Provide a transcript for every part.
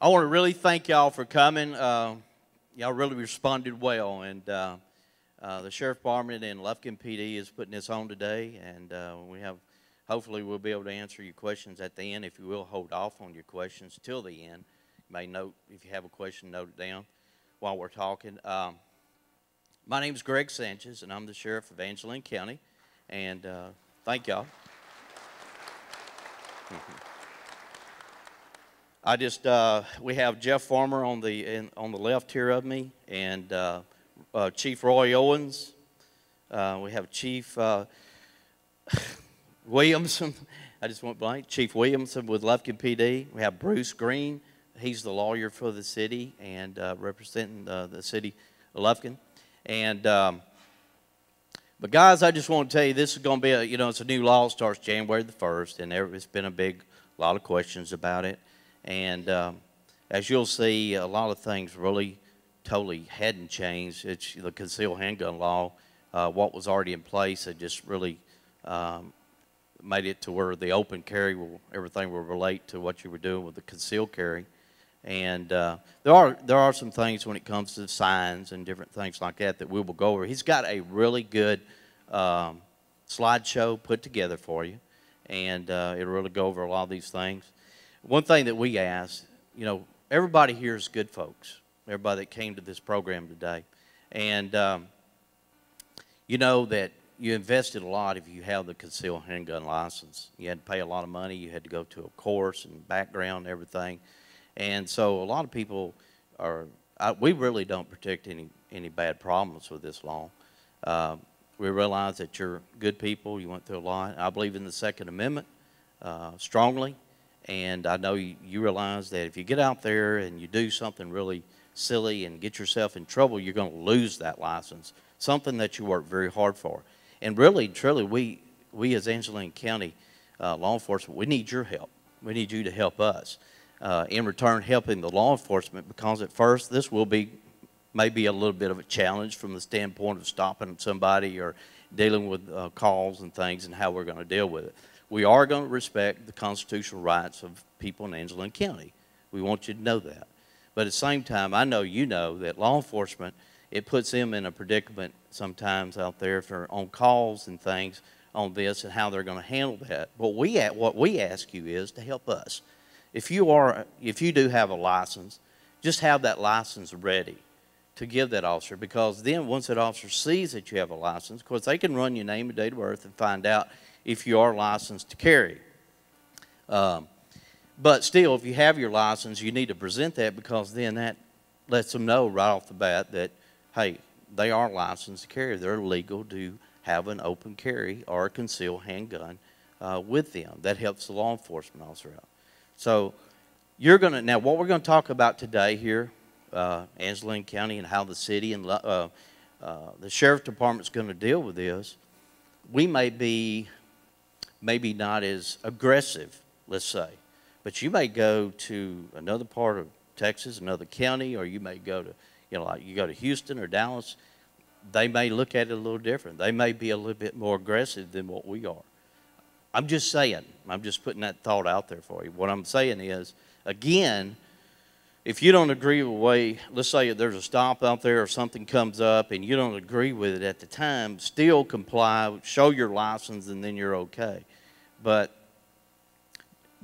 I want to really thank y'all for coming. Y'all really responded well, and the Sheriff Department and Lufkin PD is putting this on today, and hopefully we'll be able to answer your questions at the end. If you will, hold off on your questions till the end. You may note, if you have a question, note it down while we're talking. My name is Greg Sanchez, and I'm the Sheriff of Angelina County, and thank y'all. We have Jeff Farmer on the left here of me, and Chief Roy Owens. We have Chief Williamson. I just went blank. Chief Williamson with Lufkin PD. We have Bruce Green. He's the lawyer for the city and representing the city of Lufkin. And but guys, I just want to tell you, this is going to be it's a new law, starts January the 1st, and it's been a lot of questions about it. And as you'll see, a lot of things really totally hadn't changed. It's the concealed handgun law, what was already in place, it just really made it to where the open carry, everything will relate to what you were doing with the concealed carry. And there are some things when it comes to signs and different things like that we will go over. He's got a really good slideshow put together for you, and it'll really go over a lot of these things. One thing that we ask, everybody here is good folks, everybody that came to this program today. And you know that you invested a lot if you have the concealed handgun license. You had to pay a lot of money. You had to go to a course and background and everything. And so a lot of people we really don't protect any bad problems with this law. We realize that you're good people. You went through a lot. I believe in the Second Amendment strongly. And I know you realize that if you get out there and you do something really silly and get yourself in trouble, you're going to lose that license, something that you work very hard for. And really, truly, we as Angelina County law enforcement, we need your help. We need you to help us. In return, helping the law enforcement, because at first this will be maybe a little bit of a challenge from the standpoint of stopping somebody or dealing with calls and things and how we're going to deal with it. We are going to respect the constitutional rights of people in Angelina County. We want you to know that. But at the same time, I know you know that law enforcement, it puts them in a predicament sometimes out there if they're on calls and things on this and how they're going to handle that. But what we ask you is to help us. If you do have a license, just have that license ready to give that officer, because then once that officer sees that you have a license, of course they can run your name and date of birth and find out if you are licensed to carry. But still, if you have your license, you need to present that, because then that lets them know right off the bat that, hey, they are licensed to carry. They're legal to have an open carry or a concealed handgun with them. That helps the law enforcement officer out. So now what we're going to talk about today here, Angelina County, and how the city and the Sheriff Department is going to deal with this. We may be maybe not as aggressive, let's say, but you may go to another part of Texas, another county, or you may go to, like you go to Houston or Dallas. They may look at it a little different. They may be a little bit more aggressive than what we are. I'm just saying, I'm just putting that thought out there for you. What I'm saying is, again, if you don't agree with the way, let's say there's a stop out there or something comes up and you don't agree with it at the time, still comply, show your license, and then you're okay. But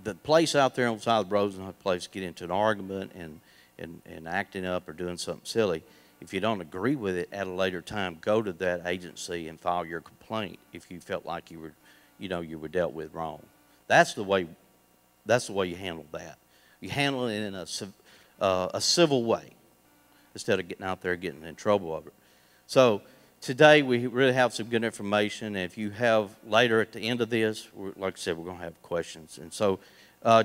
the place out there on the side of the road is not a place to get into an argument and acting up or doing something silly. If you don't agree with it at a later time, go to that agency and file your complaint if you felt like you were dealt with wrong. That's the way you handle that. You handle it in a civil way instead of getting out there getting in trouble over it. So today we really have some good information. And if you have later at the end of this, like I said, we're going to have questions. And so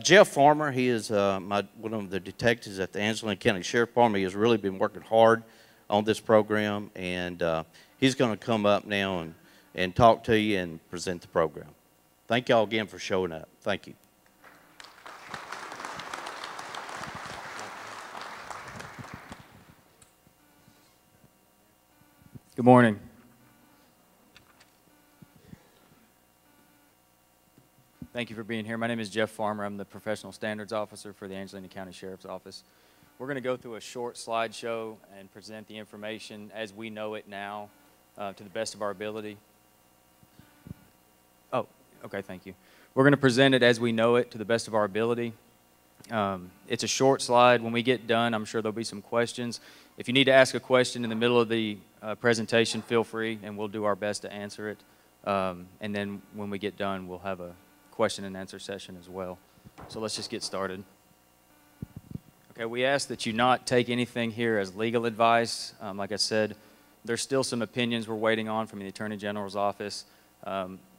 Jeff Farmer, he is one of the detectives at the Angelina County Sheriff Department. He has really been working hard on this program, and he's going to come up now and talk to you and present the program. Thank y'all again for showing up. Thank you. Good morning. Thank you for being here. My name is Jeff Farmer. I'm the Professional Standards Officer for the Angelina County Sheriff's Office. We're going to go through a short slideshow and present the information as we know it now to the best of our ability. Oh, okay, thank you. We're going to present it as we know it to the best of our ability. It's a short slide. When we get done, I'm sure there'll be some questions. If you need to ask a question in the middle of the presentation, feel free, and we'll do our best to answer it. And then when we get done, we'll have a question and answer session as well. So let's just get started. Okay, we ask that you not take anything here as legal advice. Like I said, there's still some opinions we're waiting on from the Attorney General's office.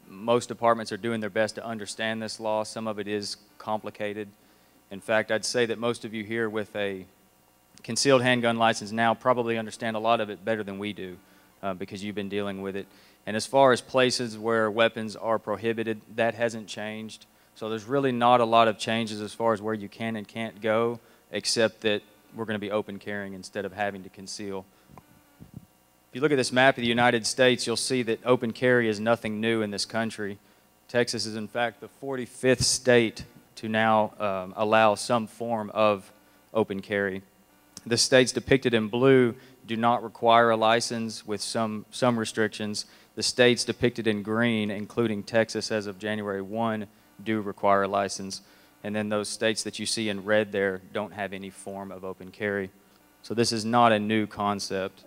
Most departments are doing their best to understand this law. Some of it is complicated. In fact, I'd say that most of you here with a concealed handgun license now probably understand a lot of it better than we do because you've been dealing with it. And as far as places where weapons are prohibited, that hasn't changed. So there's really not a lot of changes as far as where you can and can't go, except that we're going to be open carrying instead of having to conceal. If you look at this map of the United States, you'll see that open carry is nothing new in this country. Texas is in fact the 45th state to now allow some form of open carry. The states depicted in blue do not require a license with some restrictions. The states depicted in green, including Texas as of January 1, do require a license. And then those states that you see in red there don't have any form of open carry. So this is not a new concept.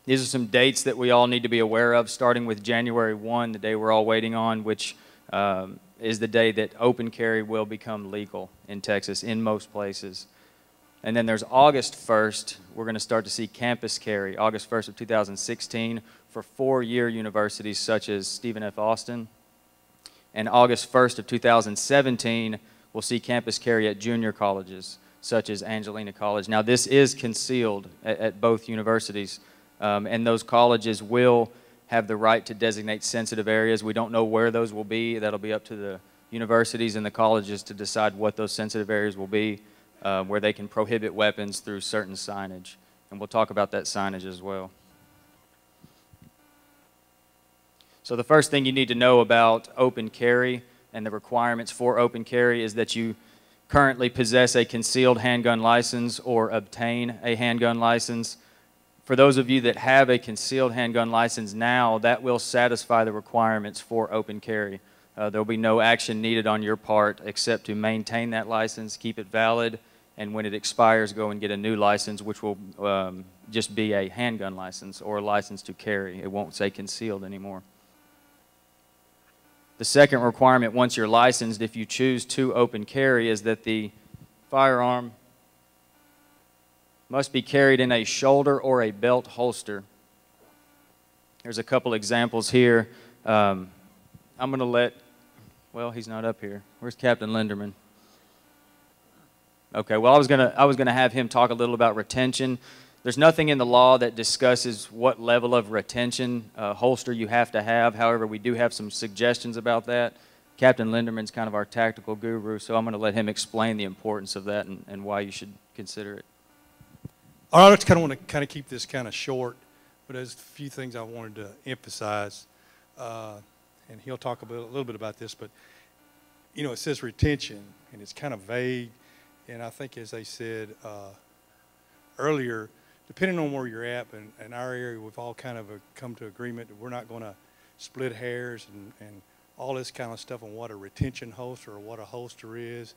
These are some dates that we all need to be aware of, starting with January 1, the day we're all waiting on, which is the day that open carry will become legal in Texas in most places. And then there's August 1st, we're going to start to see campus carry, August 1st of 2016, for four-year universities such as Stephen F. Austin. And August 1st of 2017, we'll see campus carry at junior colleges such as Angelina College. Now this is concealed at both universities, and those colleges will have the right to designate sensitive areas. We don't know where those will be. That'll be up to the universities and the colleges to decide what those sensitive areas will be. Where they can prohibit weapons through certain signage. And we'll talk about that signage as well. So the first thing you need to know about open carry and the requirements for open carry is that you currently possess a concealed handgun license or obtain a handgun license. For those of you that have a concealed handgun license now, that will satisfy the requirements for open carry. There will be no action needed on your part except to maintain that license, keep it valid, and when it expires, go and get a new license, which will just be a handgun license or a license to carry. It won't say concealed anymore. The second requirement, once you're licensed, if you choose to open carry, is that the firearm must be carried in a shoulder or a belt holster. There's a couple examples here. I'm going to let, well, he's not up here. Where's Captain Linderman? Okay, well, I was gonna have him talk a little about retention. There's nothing in the law that discusses what level of retention holster you have to have. However, we do have some suggestions about that. Captain Linderman's kind of our tactical guru, so I'm going to let him explain the importance of that and why you should consider it. All right, I just want to keep this kind of short, but there's a few things I wanted to emphasize, and he'll talk a little bit about this. But you know, it says retention, and it's kind of vague. And I think, as they said earlier, depending on where you're at, and in our area, we've all kind of come to agreement that we're not going to split hairs and all this kind of stuff on what a retention holster or what a holster is,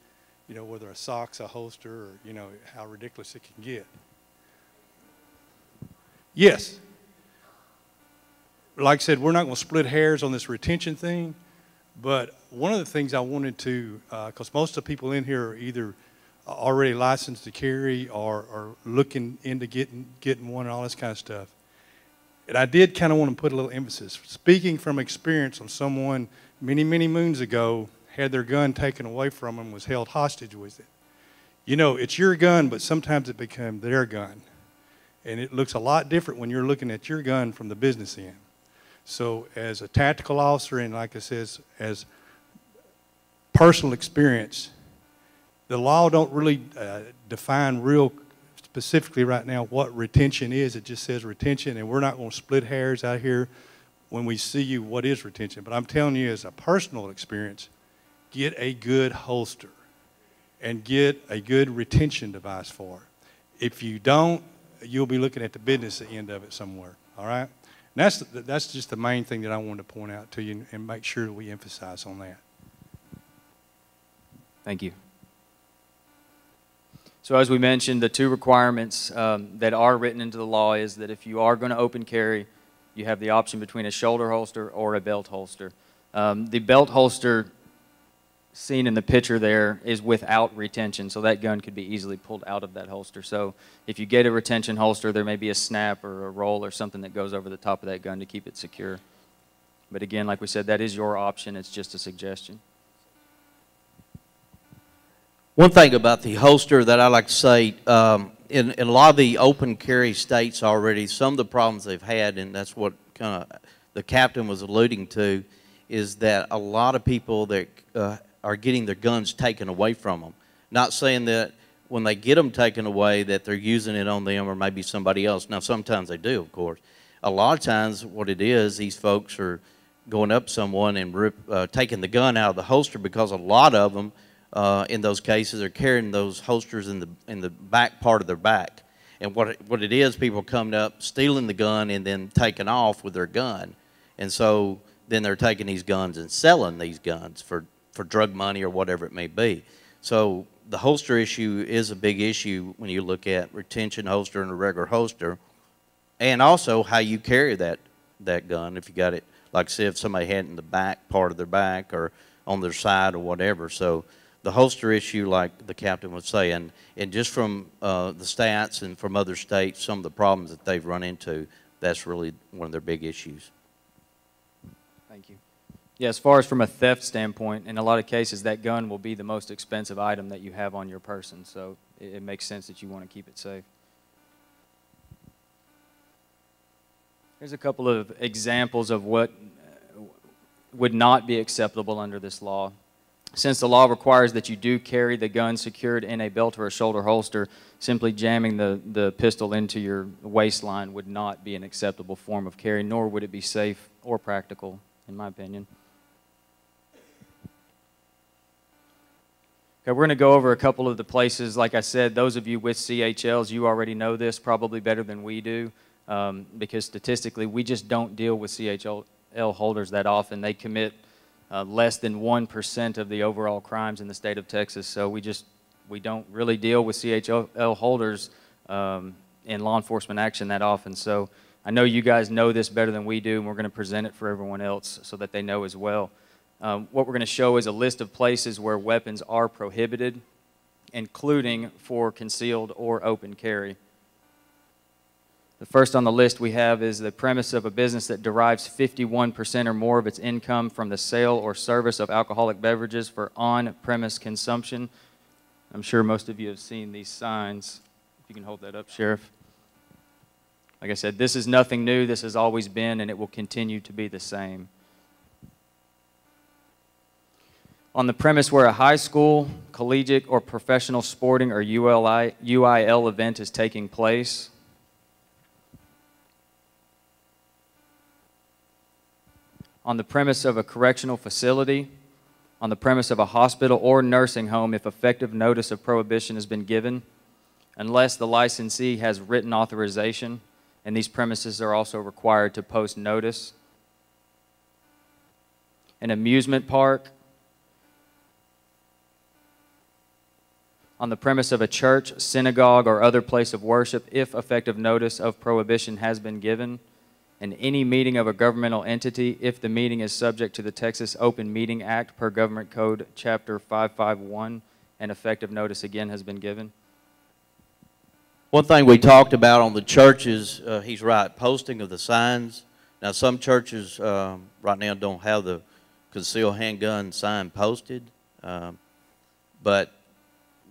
you know, whether a sock's a holster or, you know, how ridiculous it can get. Yes. Like I said, we're not going to split hairs on this retention thing, but one of the things I wanted to, because most of the people in here are either already licensed to carry or looking into getting one and all this kind of stuff. And I did kind of want to put a little emphasis. Speaking from experience on someone many, many moons ago had their gun taken away from them, was held hostage with it. You know, it's your gun, but sometimes it becomes their gun. And it looks a lot different when you're looking at your gun from the business end. So as a tactical officer, and like I said, as personal experience, the law don't really define real specifically right now what retention is. It just says retention, and we're not going to split hairs out here when we see you what is retention. But I'm telling you, as a personal experience, get a good holster and get a good retention device for it. If you don't, you'll be looking at the business end of it somewhere, all right? And that's just the main thing that I wanted to point out to you and make sure that we emphasize on that. Thank you. So as we mentioned, the two requirements that are written into the law is that if you are going to open carry, you have the option between a shoulder holster or a belt holster. The belt holster seen in the picture there is without retention, so that gun could be easily pulled out of that holster. So if you get a retention holster, there may be a snap or a roll or something that goes over the top of that gun to keep it secure. But again, like we said, that is your option. It's just a suggestion. One thing about the holster that I like to say, in a lot of the open carry states already, some of the problems they've had, and that's what kind of the captain was alluding to, is that a lot of people that are getting their guns taken away from them. Not saying that when they get them taken away that they're using it on them or maybe somebody else. Now, sometimes they do, of course. A lot of times what it is, these folks are going up someone and taking the gun out of the holster, because a lot of them in those cases are carrying those holsters in the back part of their back. And what it is, people coming up, stealing the gun, and then taking off with their gun. And so then they're taking these guns and selling these guns for drug money or whatever it may be. So the holster issue is a big issue when you look at retention holster and a regular holster, and also how you carry that gun. If you got it, like say if somebody had it in the back part of their back or on their side or whatever. So the holster issue, like the captain was saying, and just from the stats and from other states, some of the problems that they've run into, that's really one of their big issues. Thank you. Yeah, as far as from a theft standpoint, in a lot of cases, that gun will be the most expensive item that you have on your person, so it makes sense that you want to keep it safe. Here's a couple of examples of what would not be acceptable under this law. Since the law requires that you do carry the gun secured in a belt or a shoulder holster, simply jamming the pistol into your waistline would not be an acceptable form of carry, nor would it be safe or practical, in my opinion. Okay, we're going to go over a couple of the places. Like I said, those of you with CHLs, you already know this probably better than we do, because statistically, we just don't deal with CHL holders that often. They commit less than 1% of the overall crimes in the state of Texas, so we don't really deal with CHL holders in law enforcement action that often. So I know you guys know this better than we do, and we're going to present it for everyone else so that they know as well. What we're going to show is a list of places where weapons are prohibited, including for concealed or open carry. The first on the list we have is the premise of a business that derives 51% or more of its income from the sale or service of alcoholic beverages for on-premise consumption. I'm sure most of you have seen these signs. If you can hold that up, Sheriff. Like I said, this is nothing new. This has always been, and it will continue to be the same. On the premise where a high school, collegiate, or professional sporting or UIL event is taking place. On the premise of a correctional facility, on the premise of a hospital or nursing home if effective notice of prohibition has been given, unless the licensee has written authorization, and these premises are also required to post notice. An amusement park, on the premise of a church, synagogue, or other place of worship if effective notice of prohibition has been given, and any meeting of a governmental entity if the meeting is subject to the Texas Open Meeting Act per Government Code Chapter 551 and effective notice again has been given. One thing we talked about on the churches, he's right, posting of the signs. Now some churches right now don't have the concealed handgun sign posted, but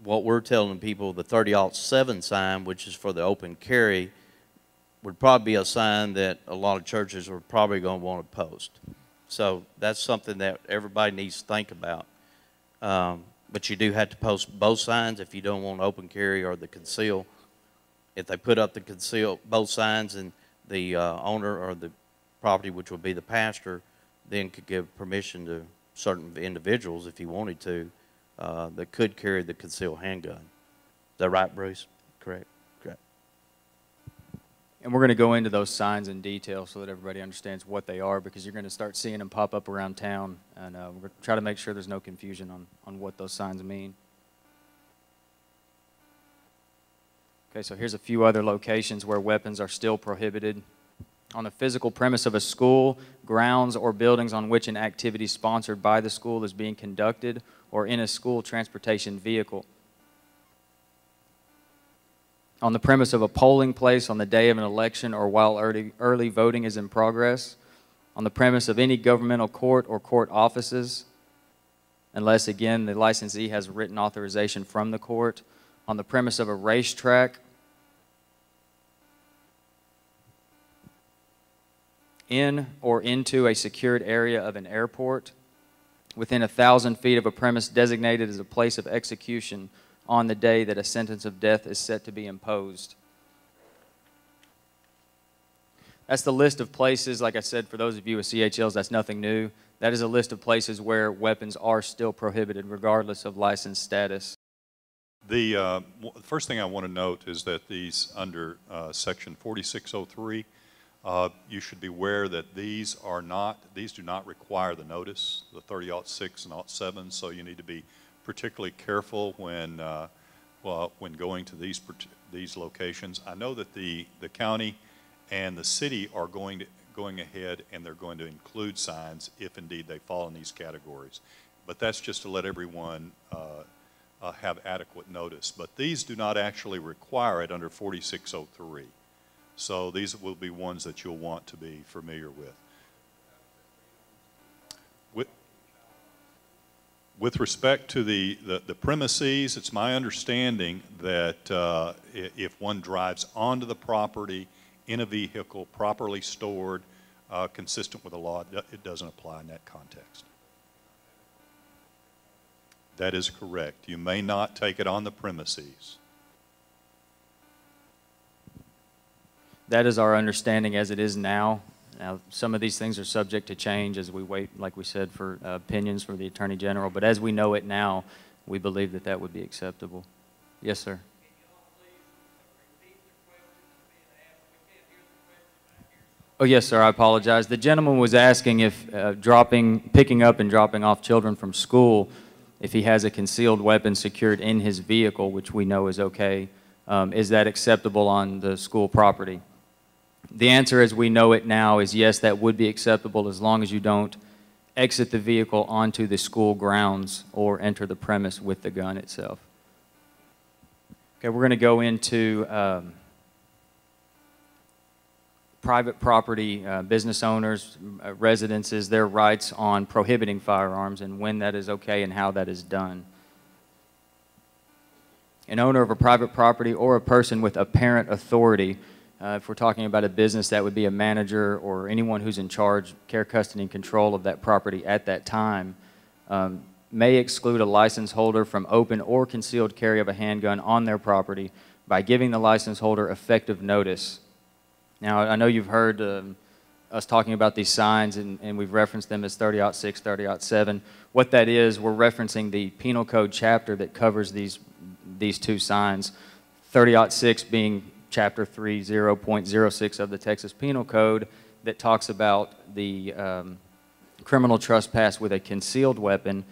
what we're telling people, the 30-07 sign, which is for the open carry, would probably be a sign that a lot of churches are probably going to want to post. So that's something that everybody needs to think about. But you do have to post both signs if you don't want open carry or the conceal. If they put up the conceal, both signs, and the owner or the property, which would be the pastor, then could give permission to certain individuals, if he wanted to, that could carry the concealed handgun. Is that right, Bruce? Correct? Correct. And we're going to go into those signs in detail so that everybody understands what they are, because you're going to start seeing them pop up around town, and we're going to try to make sure there's no confusion on what those signs mean. Okay, so here's a few other locations where weapons are still prohibited. On the physical premise of a school, grounds, or buildings on which an activity sponsored by the school is being conducted, or in a school transportation vehicle. On the premise of a polling place on the day of an election or while early voting is in progress. On the premise of any governmental court or court offices, unless, again, the licensee has written authorization from the court. On the premise of a racetrack. In or into a secured area of an airport, within 1,000 feet of a premise designated as a place of execution on the day that a sentence of death is set to be imposed. That's the list of places. Like I said, for those of you with CHLs, that's nothing new. That is a list of places where weapons are still prohibited regardless of license status. The first thing I want to note is that these under section 4603, you should be aware that these do not require the notice, the 30-06 and 07, so you need to be particularly careful when going to these locations. I know that the county and the city are going ahead, and they're going to include signs if indeed they fall in these categories. But that's just to let everyone have adequate notice. But these do not actually require it under 4603. So these will be ones that you'll want to be familiar with. With respect to the premises, it's my understanding that if one drives onto the property in a vehicle properly stored, consistent with the law, it doesn't apply in that context. That is correct. You may not take it on the premises. That is our understanding as it is now. Now, some of these things are subject to change as we wait, like we said, for opinions from the Attorney General. But as we know it now, we believe that that would be acceptable. Yes, sir. Oh, yes, sir. I apologize. The gentleman was asking if picking up and dropping off children from school, if he has a concealed weapon secured in his vehicle, which we know is okay, is that acceptable on the school property? The answer as we know it now is yes, that would be acceptable as long as you don't exit the vehicle onto the school grounds or enter the premise with the gun itself. Okay, we're going to go into private property, business owners, residences, their rights on prohibiting firearms and when that is okay and how that is done. An owner of a private property or a person with apparent authority, if we're talking about a business, that would be a manager or anyone who's in charge, care, custody, and control of that property at that time, may exclude a license holder from open or concealed carry of a handgun on their property by giving the license holder effective notice. Now, I know you've heard us talking about these signs, and we've referenced them as 30-06, 30-07. What that is, we're referencing the penal code chapter that covers these two signs, 30-06 being Chapter 30.06 of the Texas Penal Code that talks about the criminal trespass with a concealed weapon,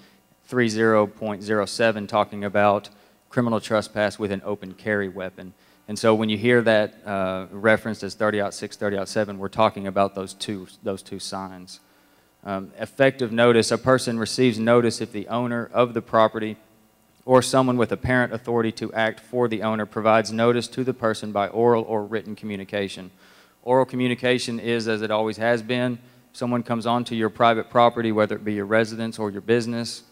30.07 talking about criminal trespass with an open carry weapon. And so when you hear that referenced as 30-06, 30-07, we're talking about those two signs. Effective notice, a person receives notice if the owner of the property or someone with apparent authority to act for the owner provides notice to the person by oral or written communication. Oral communication is, as it always has been, someone comes onto your private property, whether it be your residence or your business,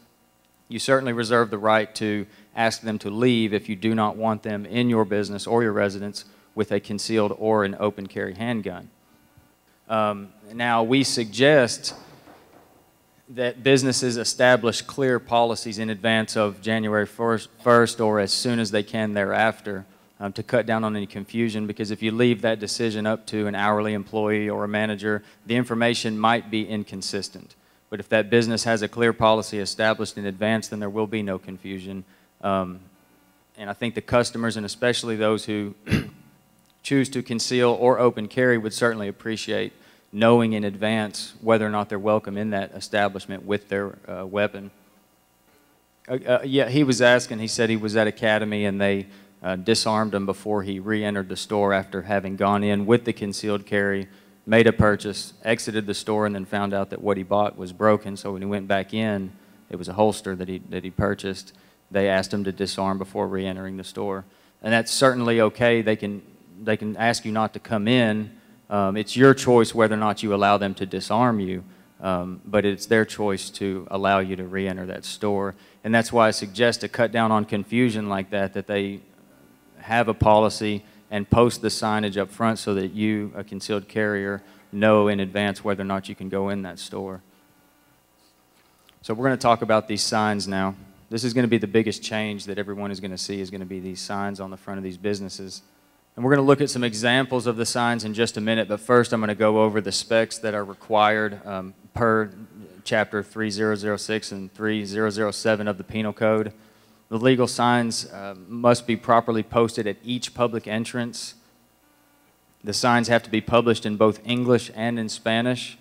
you certainly reserve the right to ask them to leave if you do not want them in your business or your residence with a concealed or an open carry handgun. Now, we suggest that businesses establish clear policies in advance of January 1st or as soon as they can thereafter. to cut down on any confusion, because if you leave that decision up to an hourly employee or a manager, the information might be inconsistent. But if that business has a clear policy established in advance, then there will be no confusion. And I think the customers, and especially those who choose to conceal or open carry, would certainly appreciate knowing in advance whether or not they're welcome in that establishment with their weapon. Yeah, he was asking, he said he was at Academy and they disarmed him before he re-entered the store after having gone in with the concealed carry, made a purchase, exited the store, and then found out that what he bought was broken. So when he went back in, it was a holster that he purchased. They asked him to disarm before re-entering the store. And that's certainly okay. They can ask you not to come in. It's your choice whether or not you allow them to disarm you, but it's their choice to allow you to re-enter that store. And that's why I suggest to cut down on confusion like that, that they have a policy and post the signage up front so that you, a concealed carrier, know in advance whether or not you can go in that store. So we're going to talk about these signs now. This is going to be the biggest change that everyone is going to see, is going to be these signs on the front of these businesses. And we're going to look at some examples of the signs in just a minute, but first I'm going to go over the specs that are required per Chapter 3006 and 3007 of the Penal Code. The legal signs must be properly posted at each public entrance. The signs have to be published in both English and in Spanish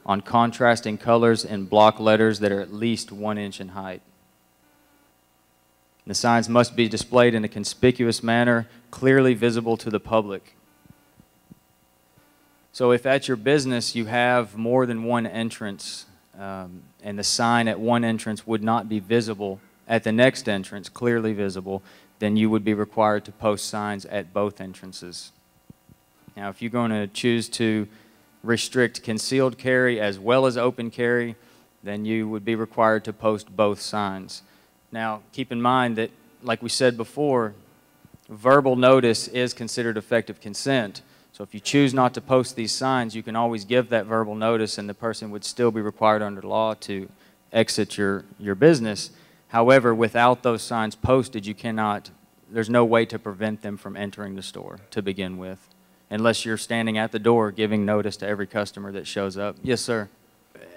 on contrasting colors and block letters that are at least 1 inch in height. The signs must be displayed in a conspicuous manner, clearly visible to the public. So if at your business you have more than one entrance and the sign at one entrance would not be visible at the next entrance, clearly visible, then you would be required to post signs at both entrances. Now, if you're going to choose to restrict concealed carry as well as open carry, then you would be required to post both signs. Now, keep in mind that, like we said before, verbal notice is considered effective consent. So if you choose not to post these signs, you can always give that verbal notice and the person would still be required under law to exit your business. However, without those signs posted, you cannot, there's no way to prevent them from entering the store to begin with, unless you're standing at the door giving notice to every customer that shows up. Yes, sir.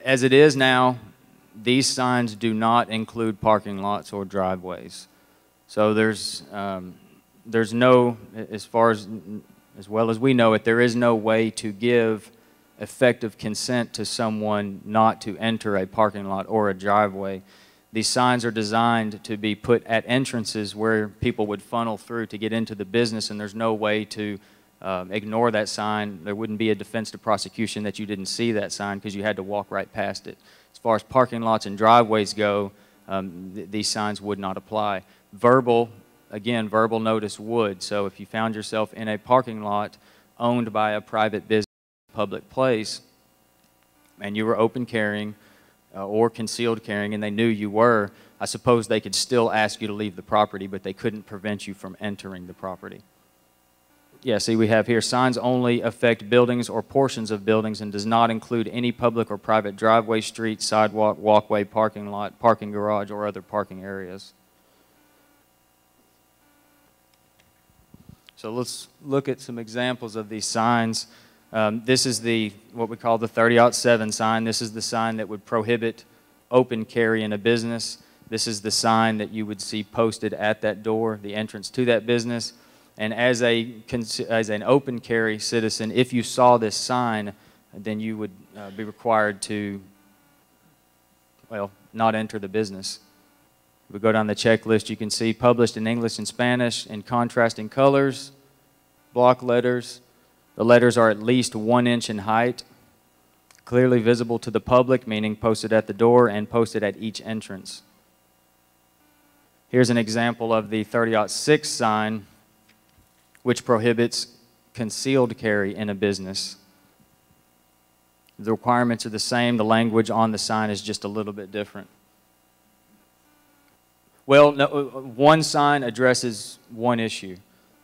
As it is now, these signs do not include parking lots or driveways. So there's no, as well as we know it, there is no way to give effective consent to someone not to enter a parking lot or a driveway. These signs are designed to be put at entrances where people would funnel through to get into the business, and there's no way to ignore that sign. There wouldn't be a defense to prosecution that you didn't see that sign because you had to walk right past it. As far as parking lots and driveways go, these signs would not apply. Verbal notice would. So if you found yourself in a parking lot owned by a private business, public place, and you were open carrying or concealed carrying, and they knew you were, I suppose they could still ask you to leave the property, but they couldn't prevent you from entering the property. Yeah, see, we have here, signs only affect buildings or portions of buildings and does not include any public or private driveway, street, sidewalk, walkway, parking lot, parking garage, or other parking areas. So let's look at some examples of these signs. This is what we call the 30-07 sign. This is the sign that would prohibit open carry in a business. This is the sign that you would see posted at that door, the entrance to that business. And as an open carry citizen, if you saw this sign, then you would be required to, well, not enter the business. If we go down the checklist, you can see published in English and Spanish in contrasting colors, block letters. The letters are at least 1 inch in height, clearly visible to the public, meaning posted at the door and posted at each entrance. Here's an example of the 30-06 sign, which prohibits concealed carry in a business. The requirements are the same. The language on the sign is just a little bit different. Well, no, one sign addresses one issue.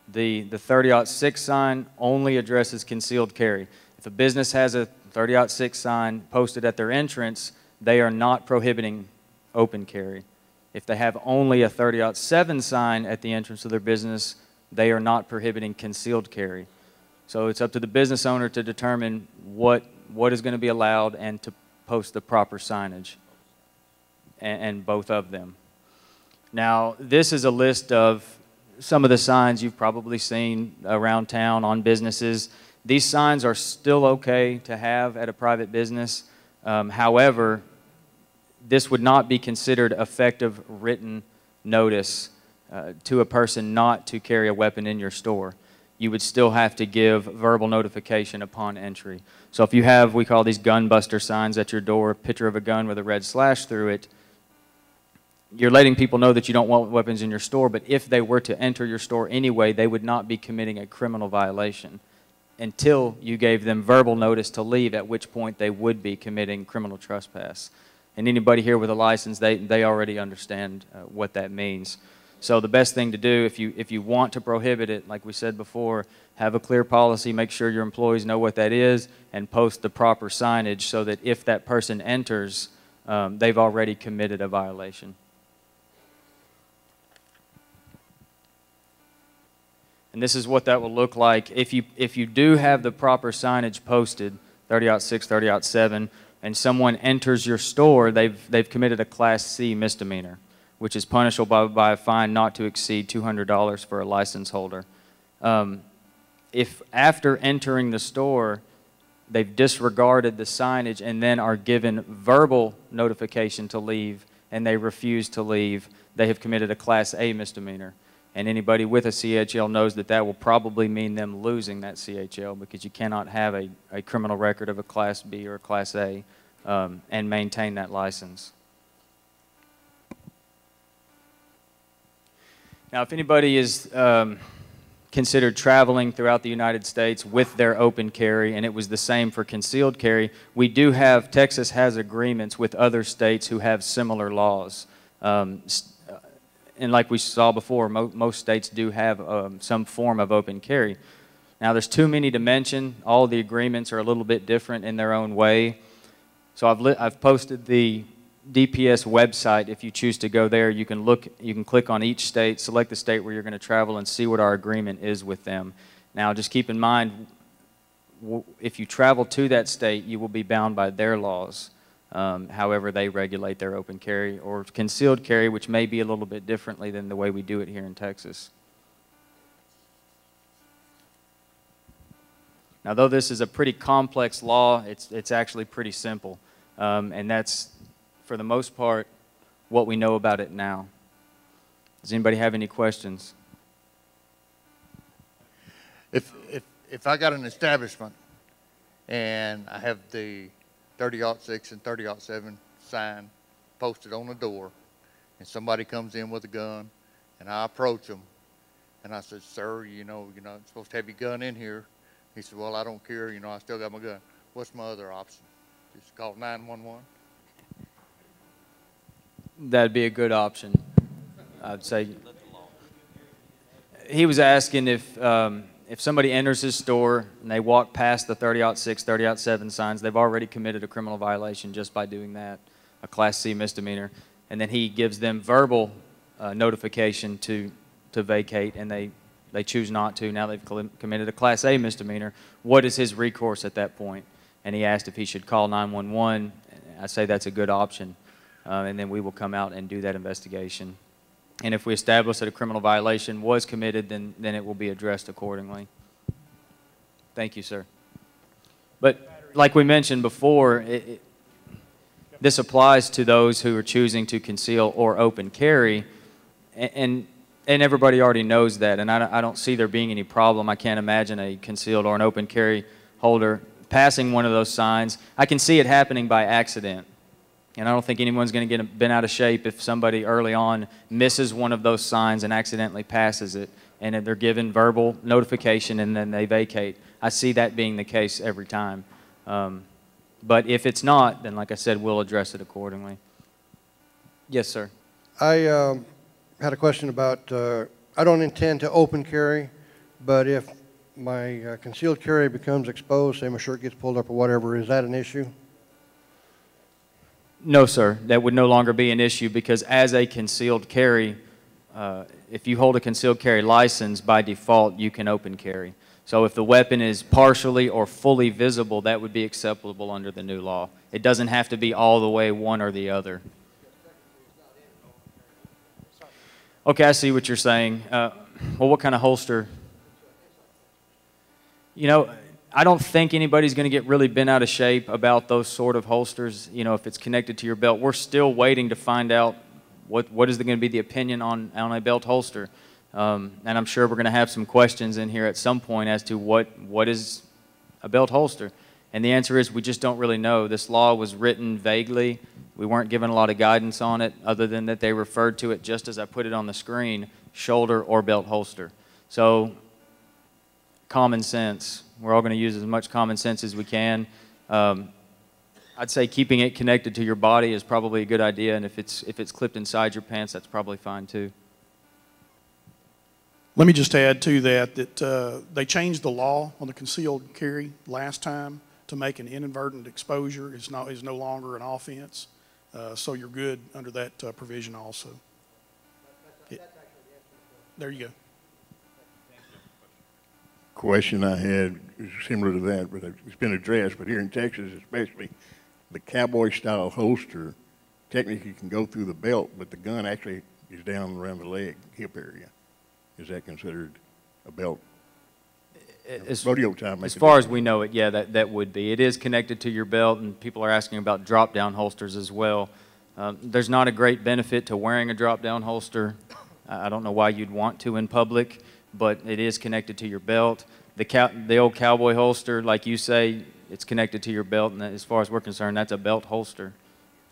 The 30-06 sign only addresses concealed carry. If a business has a 30-06 sign posted at their entrance, they are not prohibiting open carry. If they have only a 30-07 sign at the entrance of their business, They are not prohibiting concealed carry. So it's up to the business owner to determine what is going to be allowed and to post the proper signage, and both of them. Now, this is a list of some of the signs you've probably seen around town on businesses. These signs are still okay to have at a private business. However, this would not be considered effective written notice to a person not to carry a weapon in your store. You would still have to give verbal notification upon entry. So if you have, we call these gun buster signs at your door, a picture of a gun with a red slash through it, you're letting people know that you don't want weapons in your store, but if they were to enter your store anyway, they would not be committing a criminal violation until you gave them verbal notice to leave, at which point they would be committing criminal trespass. And anybody here with a license, they already understand what that means. So the best thing to do, if you want to prohibit it, like we said before, have a clear policy, make sure your employees know what that is, and post the proper signage so that if that person enters, they've already committed a violation. And this is what that will look like. If you do have the proper signage posted, 30-6, 30-7, and someone enters your store, they've committed a Class C misdemeanor, which is punishable by a fine not to exceed $200 for a license holder. If after entering the store, they've disregarded the signage and then are given verbal notification to leave and they refuse to leave, they have committed a Class A misdemeanor. And anybody with a CHL knows that that will probably mean them losing that CHL, because you cannot have a criminal record of a Class B or a Class A and maintain that license. Now, if anybody is considered traveling throughout the United States with their open carry, and it was the same for concealed carry, we do have, Texas has agreements with other states who have similar laws. And like we saw before, most states do have some form of open carry. Now, there's too many to mention. All the agreements are a little bit different in their own way. So I've posted the DPS website. If you choose to go there, you can click on each state, select the state where you're going to travel, and see what our agreement is with them. Now, just keep in mind, if you travel to that state, you will be bound by their laws. However they regulate their open carry or concealed carry, which may be a little bit differently than the way we do it here in Texas. Now, though this is a pretty complex law, it's actually pretty simple. And that's, for the most part, what we know about it now. Does anybody have any questions? If I got an establishment and I have the 30-6 and 30-7 sign posted on the door, and somebody comes in with a gun, and I approach them, and I said, "Sir, you're not supposed to have your gun in here." He said, "Well, I don't care. I still got my gun. What's my other option? Just call 911?" That'd be a good option, I'd say. He was asking if somebody enters his store and they walk past the 30-6, 30-7 signs, they've already committed a criminal violation just by doing that, a Class C misdemeanor. And then he gives them verbal notification to vacate, and they choose not to. Now they've committed a Class A misdemeanor. What is his recourse at that point? And he asked if he should call 911. I say that's a good option. And then we will come out and do that investigation. And if we establish that a criminal violation was committed, then it will be addressed accordingly. Thank you, sir. But like we mentioned before, this applies to those who are choosing to conceal or open carry, and everybody already knows that, and I don't see there being any problem. I can't imagine a concealed or an open carry holder passing one of those signs. I can see it happening by accident. And I don't think anyone's going to get bent out of shape if somebody early on misses one of those signs and accidentally passes it, and they're given verbal notification and then they vacate. I see that being the case every time. But if it's not, then like I said, we'll address it accordingly. Yes, sir. I had a question about, I don't intend to open carry, but if my concealed carry becomes exposed, say my shirt gets pulled up or whatever, is that an issue? No, sir. That would no longer be an issue, because as a concealed carry, if you hold a concealed carry license, by default, you can open carry. So if the weapon is partially or fully visible, that would be acceptable under the new law. It doesn't have to be all the way one or the other. Okay, I see what you're saying. Well, what kind of holster? You know, I don't think anybody's going to get really bent out of shape about those sort of holsters, you know, if it's connected to your belt. We're still waiting to find out what is going to be the opinion on a belt holster. And I'm sure we're going to have some questions in here at some point as to what is a belt holster. And the answer is we just don't really know. This law was written vaguely. We weren't given a lot of guidance on it other than that they referred to it just as I put it on the screen, shoulder or belt holster. So common sense. We're all going to use as much common sense as we can. I'd say keeping it connected to your body is probably a good idea, and if it's clipped inside your pants, that's probably fine too. Let me just add to that they changed the law on the concealed carry last time to make an inadvertent exposure is no longer an offense. So you're good under that provision also. There you go. Question I had is similar to that, but it's been addressed. But here in Texas, especially, the cowboy-style holster technically can go through the belt, but the gun actually is down around the leg, hip area. Is that considered a belt? Rodeo time. As far as we know it, yeah, that would be. It is connected to your belt, and people are asking about drop-down holsters as well. There's not a great benefit to wearing a drop-down holster. I don't know why you'd want to in public, but it is connected to your belt. The old cowboy holster, like you say, it's connected to your belt, and as far as we're concerned, that's a belt holster.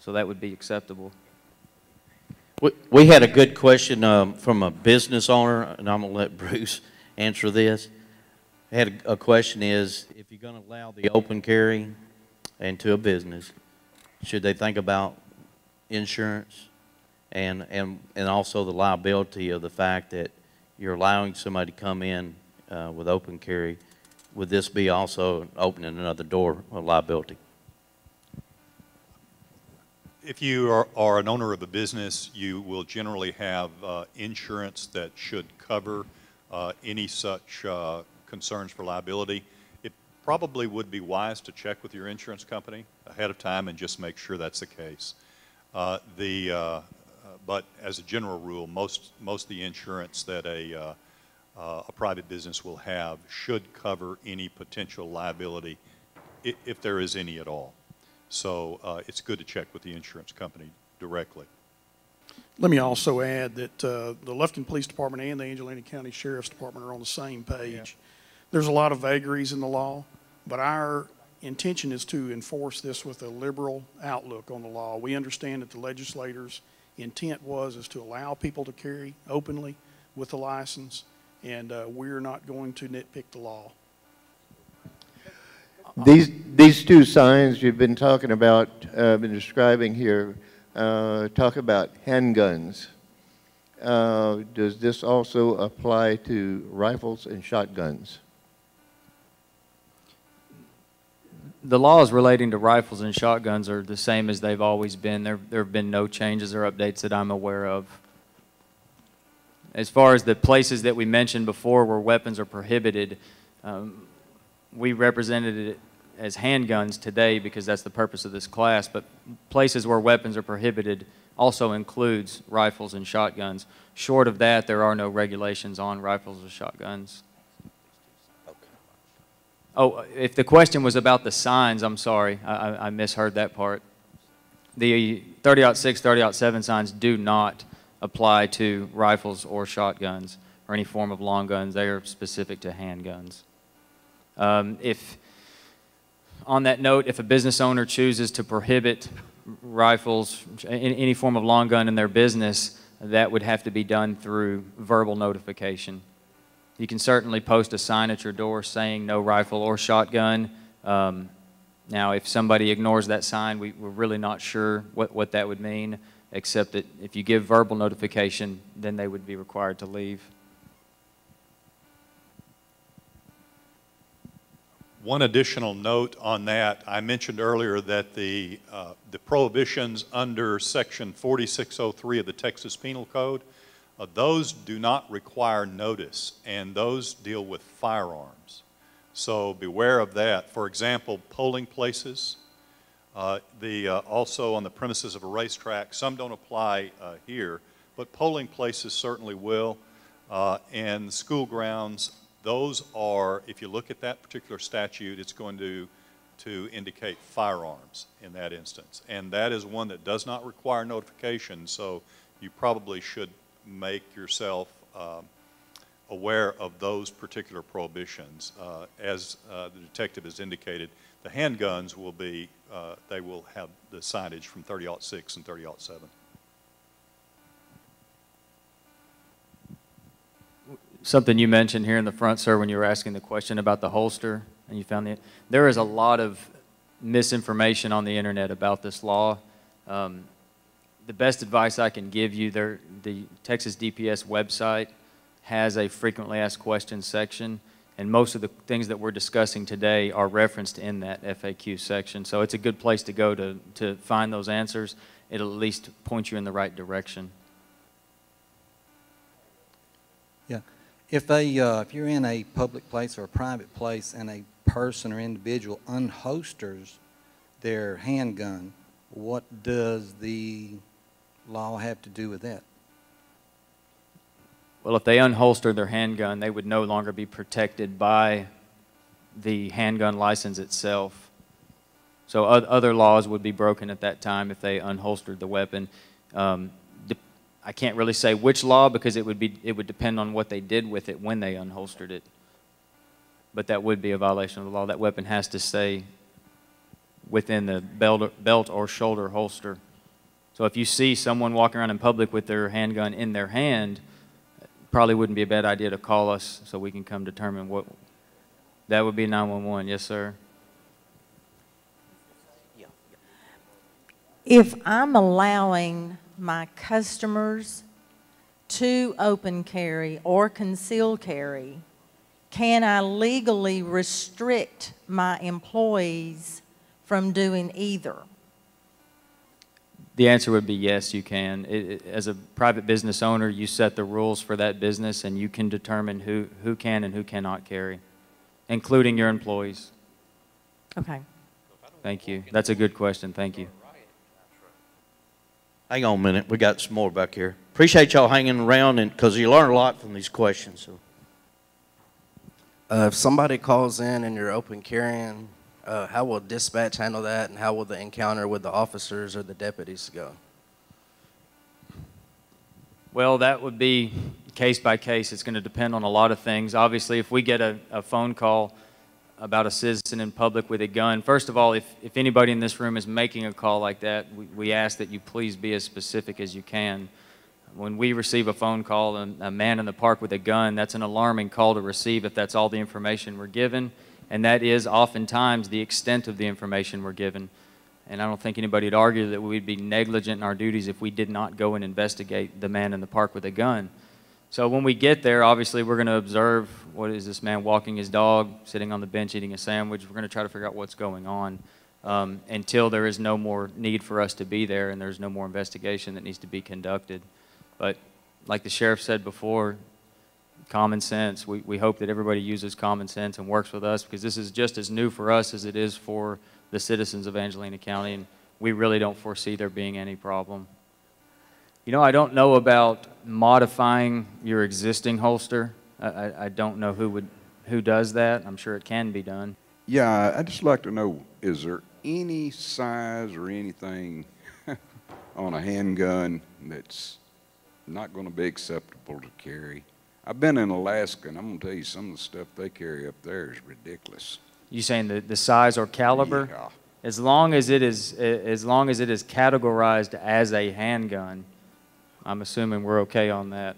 So that would be acceptable. We had a good question from a business owner, and I'm going to let Bruce answer this. Had a question is, if you're going to allow the open carry into a business, should they think about insurance and also the liability of the fact that you're allowing somebody to come in with open carry? Would this be also opening another door of liability? If you are an owner of a business, you will generally have insurance that should cover any such concerns for liability. It probably would be wise to check with your insurance company ahead of time and just make sure that's the case. But as a general rule, most of the insurance that a private business will have should cover any potential liability, if there is any at all. So it's good to check with the insurance company directly. Let me also add that the Lufkin Police Department and the Angelina County Sheriff's Department are on the same page. Yeah. There's a lot of vagaries in the law, but our intention is to enforce this with a liberal outlook on the law. We understand that the legislators' intent is to allow people to carry openly with a license, and we're not going to nitpick the law. These two signs you've been talking about, been describing here, talk about handguns. Does this also apply to rifles and shotguns? The laws relating to rifles and shotguns are the same as they've always been. There have been no changes or updates that I'm aware of. As far as the places that we mentioned before where weapons are prohibited, we represented it as handguns today because that's the purpose of this class, but places where weapons are prohibited also includes rifles and shotguns. Short of that, there are no regulations on rifles or shotguns. Oh, if the question was about the signs, I'm sorry, I misheard that part. The 30-06, 30-07 signs do not apply to rifles or shotguns or any form of long guns. They are specific to handguns. On that note, if a business owner chooses to prohibit rifles, any form of long gun in their business, that would have to be done through verbal notification. You can certainly post a sign at your door saying no rifle or shotgun. Now, if somebody ignores that sign, we're really not sure what that would mean, except that if you give verbal notification, then they would be required to leave. One additional note on that, I mentioned earlier that the prohibitions under Section 4603 of the Texas Penal Code Those do not require notice, and those deal with firearms. So beware of that. For example, polling places, also on the premises of a racetrack. Some don't apply here, but polling places certainly will. And school grounds, those are, if you look at that particular statute, it's going to indicate firearms in that instance. And that is one that does not require notification, so you probably should make yourself aware of those particular prohibitions. As the detective has indicated, the handguns will be, they will have the signage from 30-06 and 30-07. Something you mentioned here in the front, sir, when you were asking the question about the holster, and you found there is a lot of misinformation on the internet about this law. The best advice I can give you, the Texas DPS website has a frequently asked questions section, and most of the things that we're discussing today are referenced in that FAQ section. So it's a good place to go to find those answers. It'll at least point you in the right direction. Yeah. If you're in a public place or a private place and a person or individual unholsters their handgun, what does the law have to do with that? Well, if they unholster their handgun, they would no longer be protected by the handgun license itself. So other laws would be broken at that time if they unholstered the weapon. I can't really say which law because it would depend on what they did with it when they unholstered it. But that would be a violation of the law. That weapon has to stay within the belt or shoulder holster. So if you see someone walking around in public with their handgun in their hand, it probably wouldn't be a bad idea to call us so we can come determine what. That would be 911. Yes, sir. If I'm allowing my customers to open carry or conceal carry, can I legally restrict my employees from doing either? The answer would be yes, you can. As a private business owner, you set the rules for that business and you can determine who can and who cannot carry, including your employees. Okay. Thank you. That's a good question. Thank you. Hang on a minute. We got some more back here. Appreciate y'all hanging around because you learn a lot from these questions. So. If somebody calls in and you're open carrying, how will dispatch handle that, and how will the encounter with the officers or the deputies go? Well, that would be case by case. It's going to depend on a lot of things. Obviously, if we get a phone call about a citizen in public with a gun, first of all, if anybody in this room is making a call like that, we ask that you please be as specific as you can. When we receive a phone call and a man in the park with a gun, that's an alarming call to receive if that's all the information we're given, and that is oftentimes the extent of the information we're given. And I don't think anybody would argue that we'd be negligent in our duties if we did not go and investigate the man in the park with a gun. So when we get there, obviously we're going to observe, what is this man walking his dog, sitting on the bench eating a sandwich. We're going to try to figure out what's going on until there is no more need for us to be there and there's no more investigation that needs to be conducted. But like the sheriff said before, common sense. We hope that everybody uses common sense and works with us because this is just as new for us as it is for the citizens of Angelina County, and we really don't foresee there being any problem. You know, I don't know about modifying your existing holster. I don't know who does that. I'm sure it can be done. Yeah, I'd just like to know, is there any size or anything on a handgun that's not going to be acceptable to carry? I've been in Alaska, and I'm going to tell you, some of the stuff they carry up there is ridiculous. You saying the size or caliber? Yeah. As long as it is categorized as a handgun, I'm assuming we're okay on that.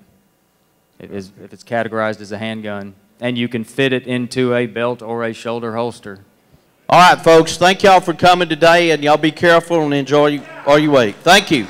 If it's categorized as a handgun, and you can fit it into a belt or a shoulder holster. All right, folks. Thank y'all for coming today, and y'all be careful and enjoy all you wait. Thank you.